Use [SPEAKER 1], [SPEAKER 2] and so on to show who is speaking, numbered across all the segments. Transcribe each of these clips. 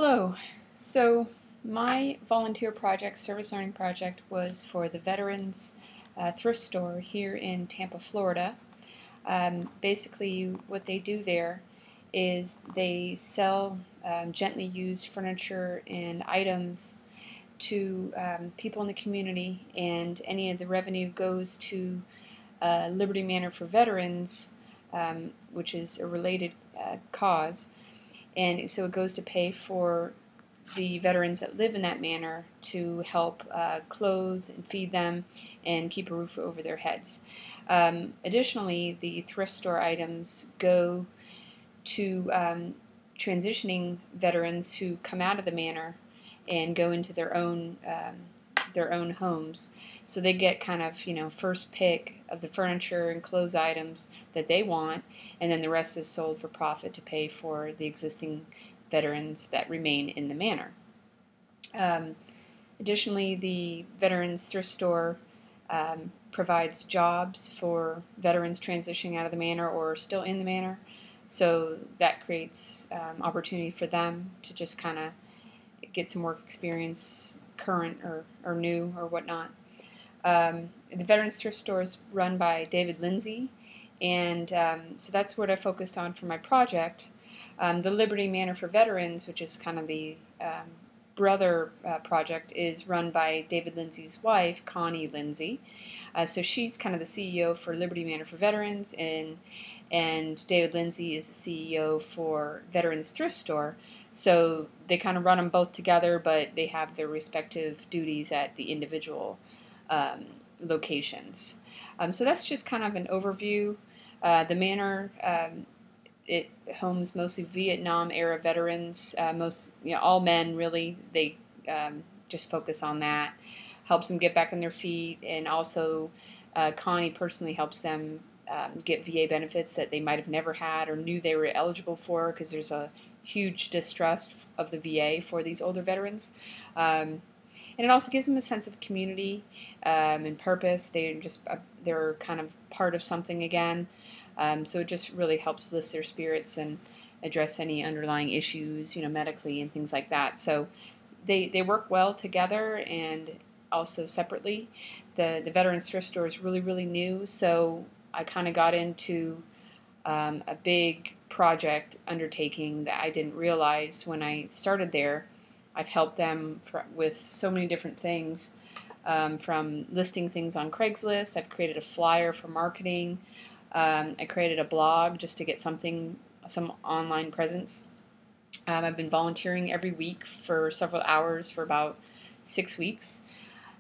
[SPEAKER 1] Hello. So my volunteer project, service learning project, was for the Veterans Thrift Store here in Tampa, Florida. Basically, what they do there is they sell gently used furniture and items to people in the community, and any of the revenue goes to Liberty Manor for Veterans, which is a related cause. And so it goes to pay for the veterans that live in that manor to help clothe and feed them and keep a roof over their heads. Additionally, the thrift store items go to transitioning veterans who come out of the manor and go into their own homes. So they get kind of, first pick of the furniture and clothes items that they want, and then the rest is sold for profit to pay for the existing veterans that remain in the manor. Additionally, the Veterans Thrift Store provides jobs for veterans transitioning out of the manor or still in the manor. So that creates opportunity for them to just kind of get some work experience, current or new or whatnot. The Veterans Thrift Store is run by David Lindsay, and so that's what I focused on for my project. The Liberty Manor for Veterans, which is kind of the brother project, is run by David Lindsay's wife, Connie Lindsay. So she's kind of the CEO for Liberty Manor for Veterans, and David Lindsay is the CEO for Veterans Thrift Store. So they kind of run them both together, but they have their respective duties at the individual locations. So that's just kind of an overview. The manor, it homes mostly Vietnam-era veterans, all men really. They just focus on that, helps them get back on their feet, and also Connie personally helps them get VA benefits that they might have never had or knew they were eligible for, because there's a huge distrust of the VA for these older veterans. And it also gives them a sense of community and purpose. They're kind of part of something again. So it just really helps lift their spirits and address any underlying issues, medically and things like that. So they work well together and also separately. The Veterans Thrift Store is really, really new, so I kind of got into a big project undertaking that I didn't realize when I started there. I've helped them with so many different things, from listing things on Craigslist. I've created a flyer for marketing. I created a blog just to get some online presence. I've been volunteering every week for several hours for about 6 weeks,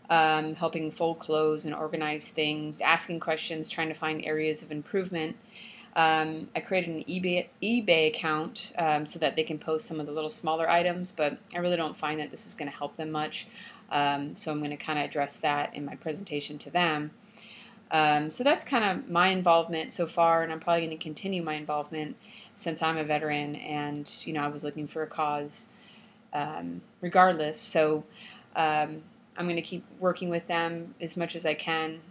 [SPEAKER 1] helping fold clothes and organize things, asking questions, trying to find areas of improvement. I created an eBay account so that they can post some of the little smaller items, but I really don't find that this is going to help them much. So I'm going to kind of address that in my presentation to them. So that's kind of my involvement so far, and I'm probably going to continue my involvement since I'm a veteran, and I was looking for a cause regardless. So I'm going to keep working with them as much as I can,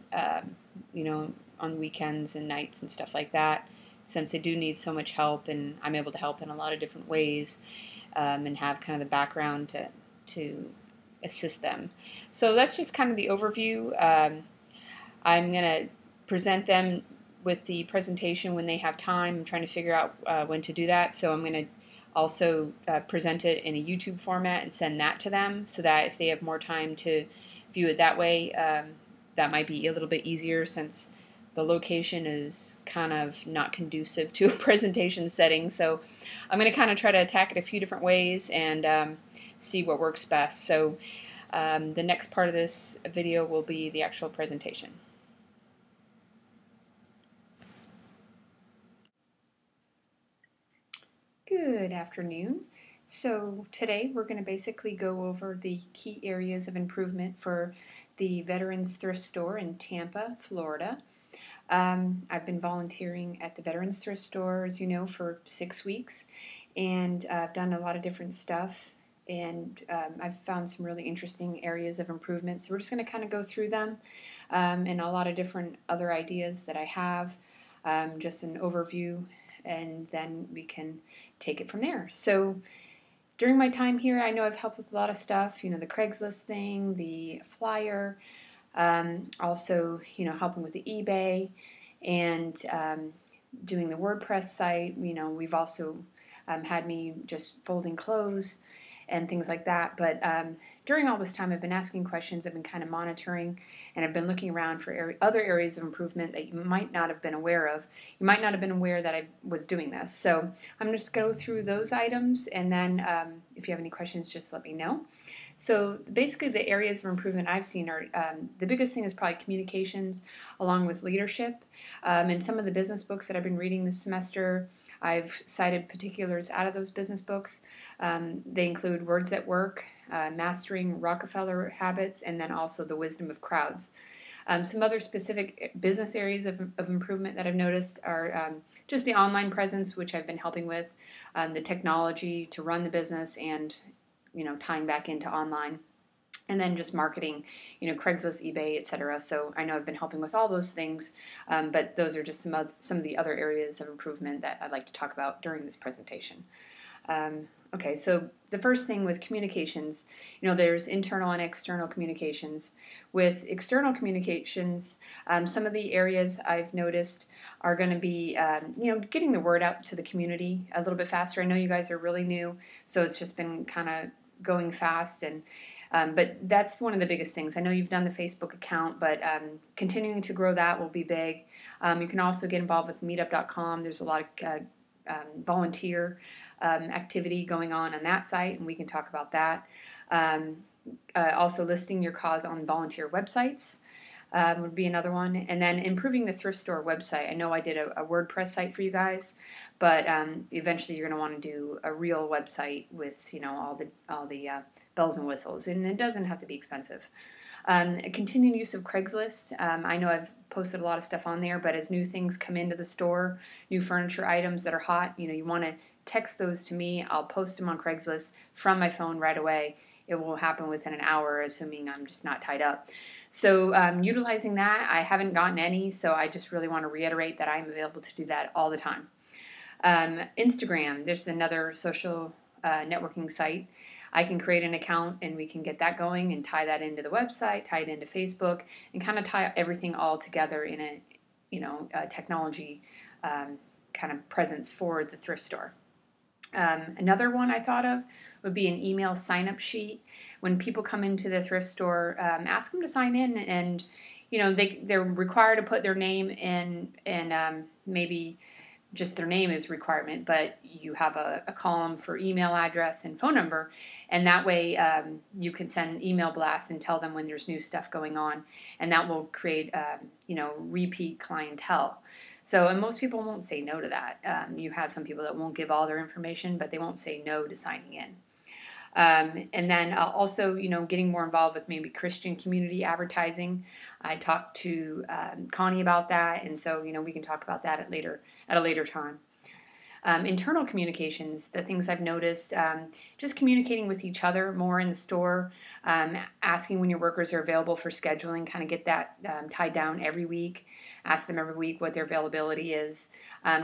[SPEAKER 1] on weekends and nights and stuff like that, since they do need so much help, and I'm able to help in a lot of different ways, and have kind of the background to assist them. So that's just kind of the overview. I'm going to present them with the presentation when they have time. I'm trying to figure out when to do that, so I'm going to also present it in a YouTube format and send that to them, so that if they have more time to view it that way, that might be a little bit easier, since the location is kind of not conducive to a presentation setting. So I'm going to kind of try to attack it a few different ways and see what works best. So the next part of this video will be the actual presentation. Good afternoon. So today we're going to basically go over the key areas of improvement for the Veterans Thrift Store in Tampa, Florida. I've been volunteering at the Veterans Thrift Store, as you know, for 6 weeks, and I've done a lot of different stuff, and I've found some really interesting areas of improvement. So we're just going to kind of go through them, and a lot of different other ideas that I have, just an overview, and then we can take it from there. So During my time here, I know I've helped with a lot of stuff, the Craigslist thing, the flyer, also, helping with the eBay and doing the WordPress site. We've also had me just folding clothes and things like that. But during all this time, I've been asking questions, I've been kind of monitoring, and I've been looking around for other areas of improvement that you might not have been aware of. You might not have been aware that I was doing this. So I'm just going to go through those items, and then if you have any questions, just let me know. So basically the areas of improvement I've seen are, the biggest thing is probably communications along with leadership. In some of the business books that I've been reading this semester, I've cited particulars out of those business books. They include Words at Work, Mastering Rockefeller Habits, and then also The Wisdom of Crowds. Some other specific business areas of improvement that I've noticed are just the online presence, which I've been helping with, the technology to run the business, and tying back into online, and then just marketing, Craigslist, eBay, etc. So I know I've been helping with all those things, but those are just some of the other areas of improvement that I'd like to talk about during this presentation. Okay, so the first thing with communications, there's internal and external communications. With external communications, some of the areas I've noticed are going to be, getting the word out to the community a little bit faster. I know you guys are really new, so it's just been kind of going fast, and but that's one of the biggest things. I know you've done the Facebook account, but continuing to grow that will be big. You can also get involved with meetup.com. There's a lot of volunteer activity going on that site, and we can talk about that. Also listing your cause on volunteer websites would be another one. And then improving the thrift store website. I know I did a WordPress site for you guys, but eventually you're going to want to do a real website with all the bells and whistles, and it doesn't have to be expensive. A continued use of Craigslist. I know I've posted a lot of stuff on there, but as new things come into the store, new furniture items that are hot, you want to text those to me. I'll post them on Craigslist from my phone right away. It will happen within an hour, assuming I'm just not tied up. So utilizing that, I haven't gotten any, so I just really want to reiterate that I'm available to do that all the time. Instagram, there's another social networking site. I can create an account and we can get that going and tie that into the website, tie it into Facebook, and kind of tie everything all together in a technology kind of presence for the thrift store. Another one I thought of would be an email sign-up sheet. When people come into the thrift store, ask them to sign in, and they're required to put their name in, and maybe just their name is requirement, but you have a column for email address and phone number, and that way you can send email blasts and tell them when there's new stuff going on, and that will create repeat clientele. So, and most people won't say no to that. You have some people that won't give all their information, but they won't say no to signing in. And then also, getting more involved with maybe Christian community advertising. I talked to Connie about that, and so we can talk about that at a later time. Internal communications, the things I've noticed, just communicating with each other more in the store, asking when your workers are available for scheduling, kind of get that tied down every week. Ask them every week what their availability is.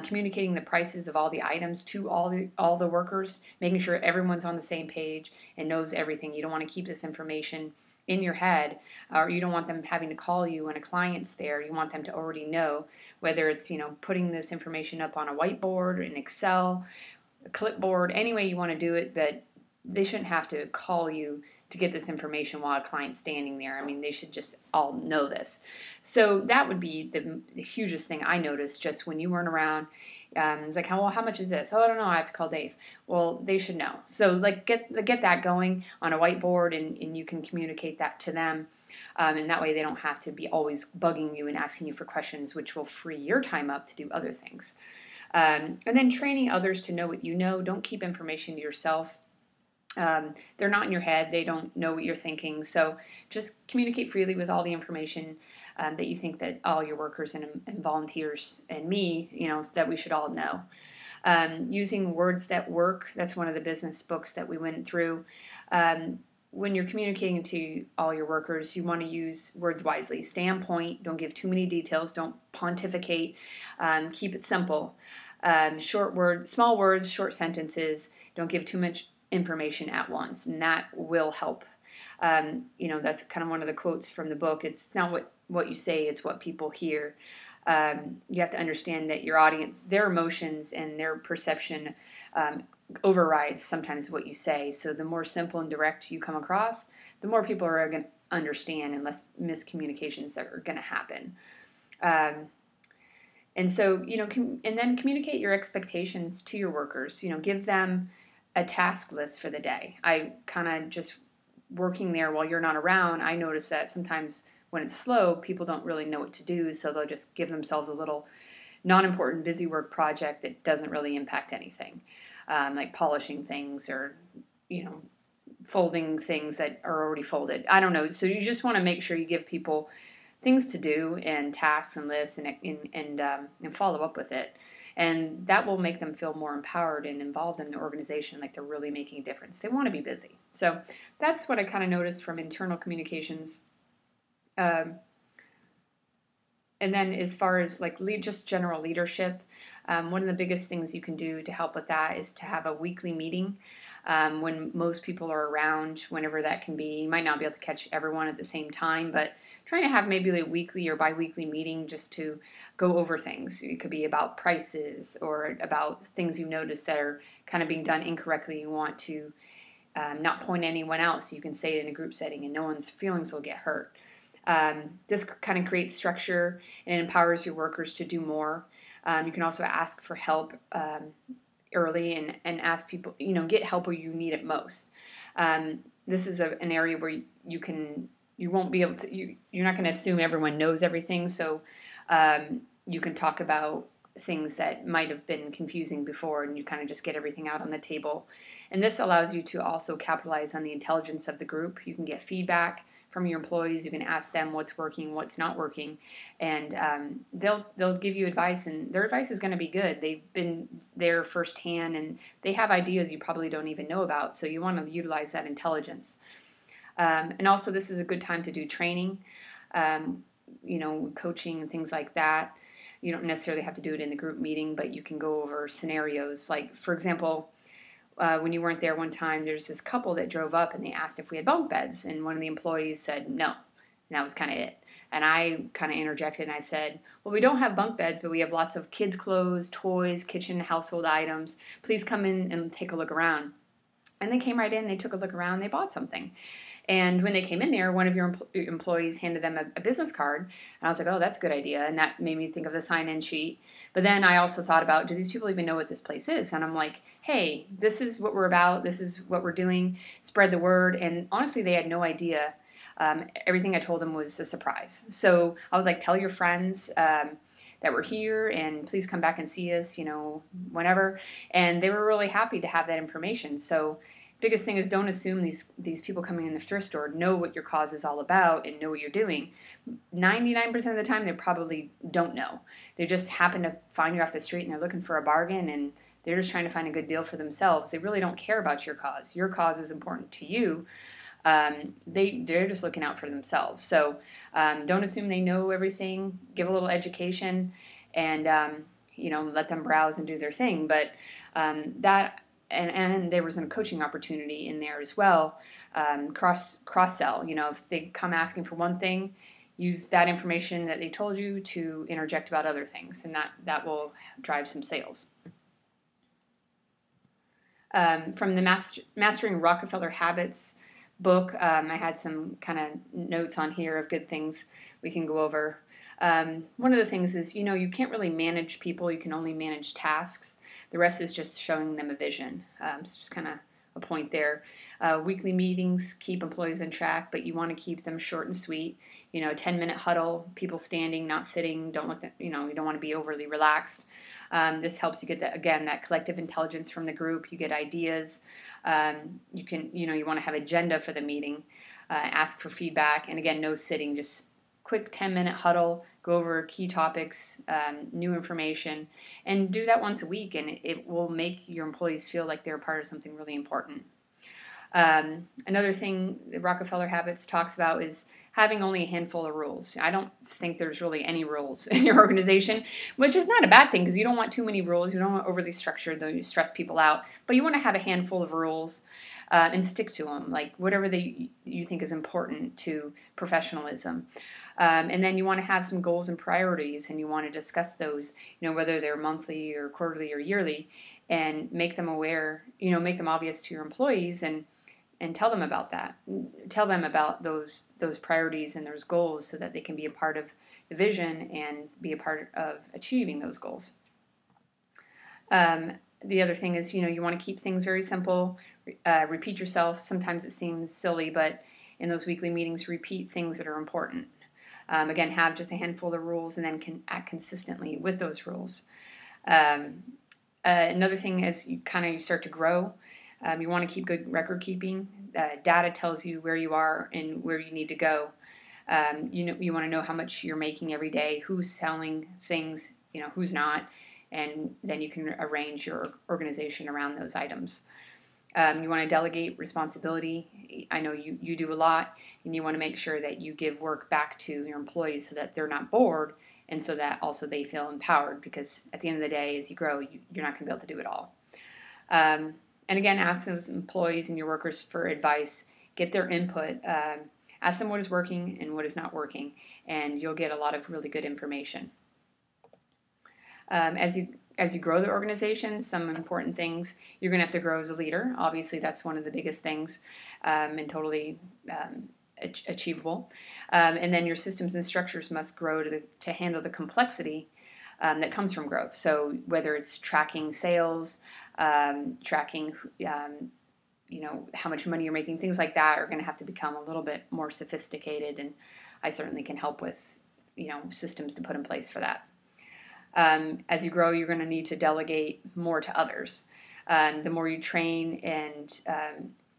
[SPEAKER 1] Communicating the prices of all the items to all the workers, making sure everyone's on the same page and knows everything. You don't want to keep this information in your head, or you don't want them having to call you when a client's there. You want them to already know, whether it's putting this information up on a whiteboard, an Excel, a clipboard, any way you want to do it, but they shouldn't have to call you to get this information while a client's standing there. I mean, they should just all know this. So that would be the hugest thing I noticed just when you weren't around. It's like, how much is this? Oh, I don't know. I have to call Dave. Well, they should know. So get that going on a whiteboard, and you can communicate that to them. And that way they don't have to be always bugging you and asking you for questions, which will free your time up to do other things. And then training others to know what you know. Don't keep information to yourself. They're not in your head. They don't know what you're thinking. So just communicate freely with all the information that you think that all your workers and volunteers and me, so that we should all know. Using Words That Work, that's one of the business books that we went through. When you're communicating to all your workers, you want to use words wisely. Stay on point. Don't give too many details. Don't pontificate. Keep it simple. Small words, short sentences. Don't give too much information at once, and that will help. That's kind of one of the quotes from the book. It's not what you say, it's what people hear. You have to understand that your audience, their emotions and their perception overrides sometimes what you say. So the more simple and direct you come across, the more people are going to understand, and less miscommunications that are going to happen. And so, and then communicate your expectations to your workers. Give them a task list for the day. I kind of just working there while you're not around, I notice that sometimes when it's slow, people don't really know what to do, so they'll just give themselves a little non-important busy work project that doesn't really impact anything, like polishing things or, folding things that are already folded. I don't know. So you just want to make sure you give people things to do and tasks and lists and follow up with it. And that will make them feel more empowered and involved in the organization, like they're really making a difference. They want to be busy. So that's what I kind of noticed from internal communications. And then as far as like just general leadership, one of the biggest things you can do to help with that is to have a weekly meeting when most people are around, whenever that can be. You might not be able to catch everyone at the same time, but trying to have maybe a weekly or bi-weekly meeting just to go over things. It could be about prices or about things you notice that are kind of being done incorrectly. You want to not point anyone out, so you can say it in a group setting and no one's feelings will get hurt. This kind of creates structure and empowers your workers to do more. You can also ask for help early and ask people, get help where you need it most. This is an area where you won't be able to, you're not going to assume everyone knows everything. So you can talk about things that might have been confusing before, and you kind of just get everything out on the table. And this allows you to also capitalize on the intelligence of the group. You can get feedback from your employees. You can ask them what's working, what's not working, and they'll give you advice, and their advice is going to be good. They've been there firsthand, and they have ideas you probably don't even know about, so you want to utilize that intelligence. And also, this is a good time to do training, coaching and things like that. You don't necessarily have to do it in the group meeting, but you can go over scenarios. Like, for example, when you weren't there one time, there's this couple that drove up and they asked if we had bunk beds, and one of the employees said no, and that was kind of it. And I kind of interjected and I said, well, we don't have bunk beds, but we have lots of kids' clothes, toys, kitchen, household items. Please come in and take a look around. And they came right in, they took a look around, they bought something. And when they came in there, one of your employees handed them a business card. And I was like, oh, that's a good idea. And that made me think of the sign-in sheet. But then I also thought about, do these people even know what this place is? And I'm like, hey, this is what we're about. This is what we're doing. Spread the word. And honestly, they had no idea. Everything I told them was a surprise. So I was like, tell your friends that we're here, and please come back and see us, whenever. And they were really happy to have that information. So biggest thing is, don't assume these people coming in the thrift store know what your cause is all about and know what you're doing. 99% of the time, they probably don't know. They just happen to find you off the street and they're looking for a bargain, and they're just trying to find a good deal for themselves. They really don't care about your cause. Your cause is important to you. They're just looking out for themselves. So don't assume they know everything. Give a little education, and let them browse and do their thing. But that. And there was a coaching opportunity in there as well. Cross sell. If they come asking for one thing, use that information that they told you to interject about other things, and that will drive some sales. From the Mastering Rockefeller Habits book, I had some kind of notes on here of good things we can go over. One of the things is, you can't really manage people. You can only manage tasks. The rest is just showing them a vision. So just kind of a point there. Weekly meetings keep employees on track, but you want to keep them short and sweet. 10-minute huddle, people standing, not sitting. Don't let them, you don't want to be overly relaxed. This helps you get that collective intelligence from the group. You get ideas. You want to have agenda for the meeting. Ask for feedback, and again, no sitting. Just quick 10-minute huddle. Go over key topics, new information, and do that once a week, and it will make your employees feel like they're part of something really important. Another thing that Rockefeller Habits talks about is having only a handful of rules. I don't think there's really any rules in your organization, which is not a bad thing because you don't want too many rules. You don't want overly structured, though you stress people out. But you want to have a handful of rules and stick to them, like whatever you think is important to professionalism. And then you want to have some goals and priorities, and you want to discuss those, whether they're monthly or quarterly or yearly, and make them aware, make them obvious to your employees, and tell them about that. Tell them about those priorities and those goals so that they can be a part of the vision and be a part of achieving those goals. The other thing is, you want to keep things very simple. Repeat yourself. Sometimes it seems silly, but in those weekly meetings, repeat things that are important. Again, have just a handful of rules and then can act consistently with those rules. Another thing is you start to grow. You want to keep good record keeping. Data tells you where you are and where you need to go. You want to know how much you're making every day, who's selling things, who's not, and then you can arrange your organization around those items. You want to delegate responsibility. I know you do a lot, and you want to make sure that you give work back to your employees so that they're not bored, and so that also they feel empowered, because at the end of the day, as you grow, you're not going to be able to do it all. And again, ask those employees and your workers for advice. Get their input. Ask them what is working and what is not working, and you'll get a lot of really good information. As you grow the organization, some important things, you're going to have to grow as a leader. Obviously, that's one of the biggest things, and totally achievable. And then your systems and structures must grow to handle the complexity that comes from growth. So whether it's tracking sales, tracking, how much money you're making, things like that are going to have to become a little bit more sophisticated, and I certainly can help with, systems to put in place for that. As you grow, you're going to need to delegate more to others. The more you train and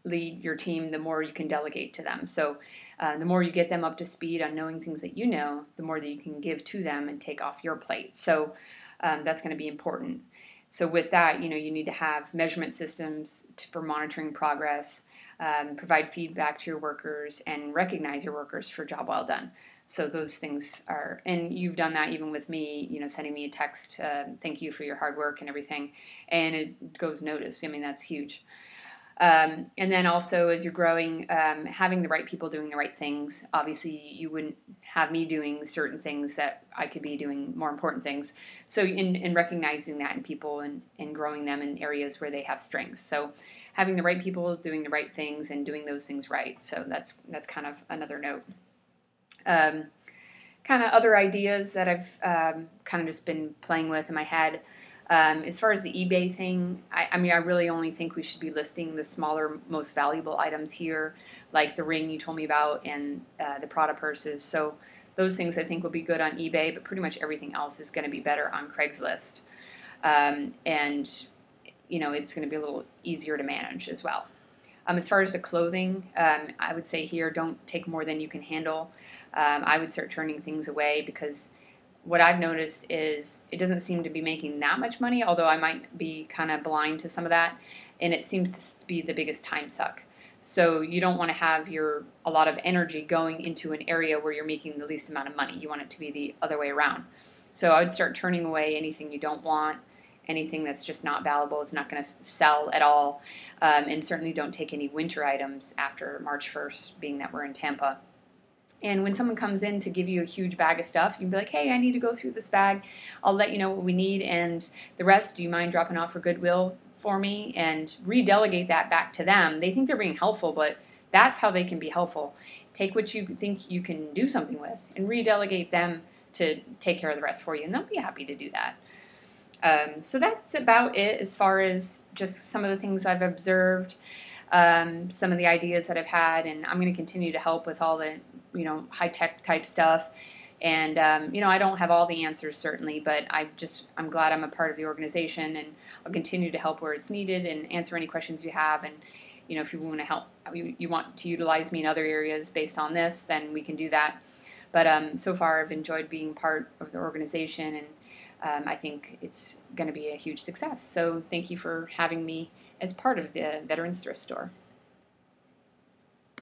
[SPEAKER 1] lead your team, the more you can delegate to them. So the more you get them up to speed on knowing things that you know, the more that you can give to them and take off your plate. So that's going to be important. So with that, you need to have measurement systems for monitoring progress, provide feedback to your workers, and recognize your workers for job well done. So those things are, and you've done that even with me, sending me a text, thank you for your hard work and everything, and it goes noticed. I mean, that's huge. And then also, as you're growing, having the right people doing the right things. Obviously, you wouldn't have me doing certain things that I could be doing more important things. So in recognizing that in people and growing them in areas where they have strengths. So having the right people doing the right things and doing those things right. So that's kind of another note. Kind of other ideas that I've kind of just been playing with in my head. As far as the eBay thing, I really only think we should be listing the smaller, most valuable items here, like the ring you told me about and the Prada purses. So those things I think will be good on eBay, but pretty much everything else is going to be better on Craigslist. And, it's going to be a little easier to manage as well. As far as the clothing, I would say here, don't take more than you can handle. I would start turning things away, because what I've noticed is it doesn't seem to be making that much money, although I might be kind of blind to some of that, and it seems to be the biggest time suck. So you don't want to have a lot of energy going into an area where you're making the least amount of money. You want it to be the other way around. So I would start turning away anything you don't want, anything that's just not valuable, it's not going to sell at all, and certainly don't take any winter items after March 1st, being that we're in Tampa. And when someone comes in to give you a huge bag of stuff, you can be like, hey, I need to go through this bag. I'll let you know what we need, and the rest, do you mind dropping off for Goodwill for me? And redelegate that back to them. They think they're being helpful, but that's how they can be helpful. Take what you think you can do something with and redelegate them to take care of the rest for you, and they'll be happy to do that. So that's about it as far as just some of the things I've observed, some of the ideas that I've had, and I'm going to continue to help with all the high-tech type stuff. And, I don't have all the answers, certainly, but I'm glad I'm a part of the organization, and I'll continue to help where it's needed and answer any questions you have. And, if you want to help, you want to utilize me in other areas based on this, then we can do that. But so far, I've enjoyed being part of the organization, and I think it's going to be a huge success. So thank you for having me as part of the Veterans Thrift Store.